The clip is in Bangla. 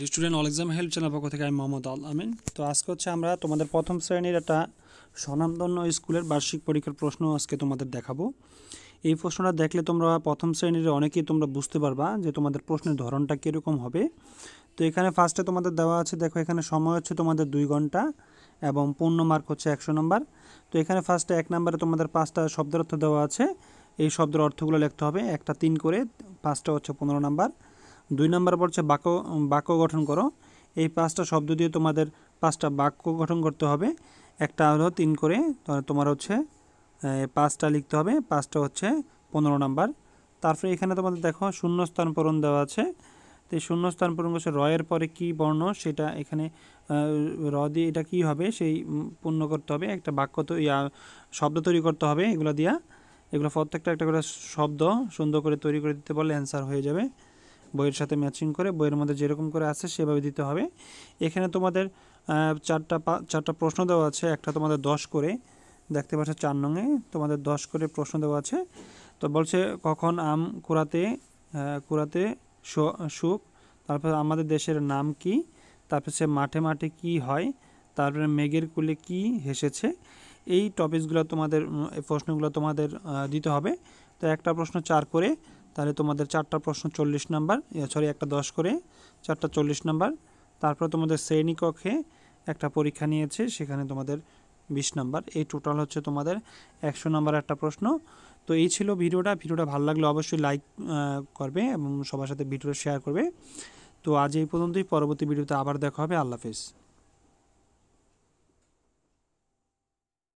Student all exam help channel পক্ষ থেকে আমি মোহাম্মদ আল আমিন। তো আজকে হচ্ছে আমরা তোমাদের প্রথম শ্রেণীর একটা স্বনামধন্য স্কুলের বার্ষিক পরীক্ষার প্রশ্ন আজকে তোমাদের দেখাবো। এই প্রশ্নটা দেখলে তোমরা প্রথম শ্রেণীর অনেকেই তোমরা বুঝতে পারবা যে তোমাদের প্রশ্নের ধরনটা কীরকম হবে। তো এখানে ফার্স্টে তোমাদের দেওয়া আছে, দেখো এখানে সময় হচ্ছে তোমাদের 2 ঘন্টা এবং পূর্ণ মার্ক হচ্ছে 100 নম্বর। তো এখানে ফার্স্টে 1 নম্বরে তোমাদের 5টা শব্দের অর্থ দেওয়া আছে, এই শব্দের অর্থগুলো লিখতে হবে, একটা 3 করে, 5টা হচ্ছে 15 নম্বর। 2 নম্বর পড়ছে বাক্য গঠন করো, এই 5টা শব্দ দিয়ে তোমাদের 5টা বাক্য গঠন করতে হবে, একটা হলো 3 করে, তোমার হচ্ছে 5টা লিখতে হবে, 5টা হচ্ছে 15 নম্বর। তারপরে এখানে তোমাদের দেখো শূন্যস্থান পূরণ দেওয়া আছে। তো এই শূন্যস্থান পূরণ করছে রয়ের পরে কি বর্ণ, সেটা এখানে র দিয়ে এটা কি হবে সেই পূর্ণ করতে হবে, একটা বাক্য তো শব্দ তৈরি করতে হবে, এগুলো প্রত্যেকটা একটা করে শব্দ সুন্দর করে তৈরি করে দিতে পারলে অ্যান্সার হয়ে যাবে। বইয়ের সাথে ম্যাচিং করে, বইয়ের মধ্যে যেরকম করে আছে সেভাবে দিতে হবে। এখানে তোমাদের চারটা প্রশ্ন দেওয়া আছে, একটা তোমাদের 10 করে, দেখতে পাচ্ছ 4 নঙে তোমাদের 10 করে প্রশ্ন দেওয়া আছে। তো বলছে কখন আম কুড়াতে সুখ, তারপর আমাদের দেশের নাম কি, তারপর সে মাঠে মাঠে কি হয়, তারপরে মেঘের কুলে কি হেসেছে। এই টপিকসগুলো তোমাদের, এই প্রশ্নগুলো তোমাদের দিতে হবে। তো একটা প্রশ্ন 4 করে, তাহলে তোমাদের 4টা প্রশ্ন 40 নাম্বার, একটা 10 করে, 4টা 40 নাম্বার। তারপর তোমাদের শ্রেণীকক্ষে একটা পরীক্ষা নিয়েছে, সেখানে তোমাদের 20 নাম্বার। এই টোটাল হচ্ছে তোমাদের 100 নাম্বার একটা প্রশ্ন। তো এই ছিল ভিডিওটা ভালো লাগলে অবশ্যই লাইক করবে এবং সবার সাথে ভিডিওটা শেয়ার করবে। তো আজ এই পর্যন্তই, পরবর্তী ভিডিওতে আবার দেখা হবে। আল্লাহ হাফেজ।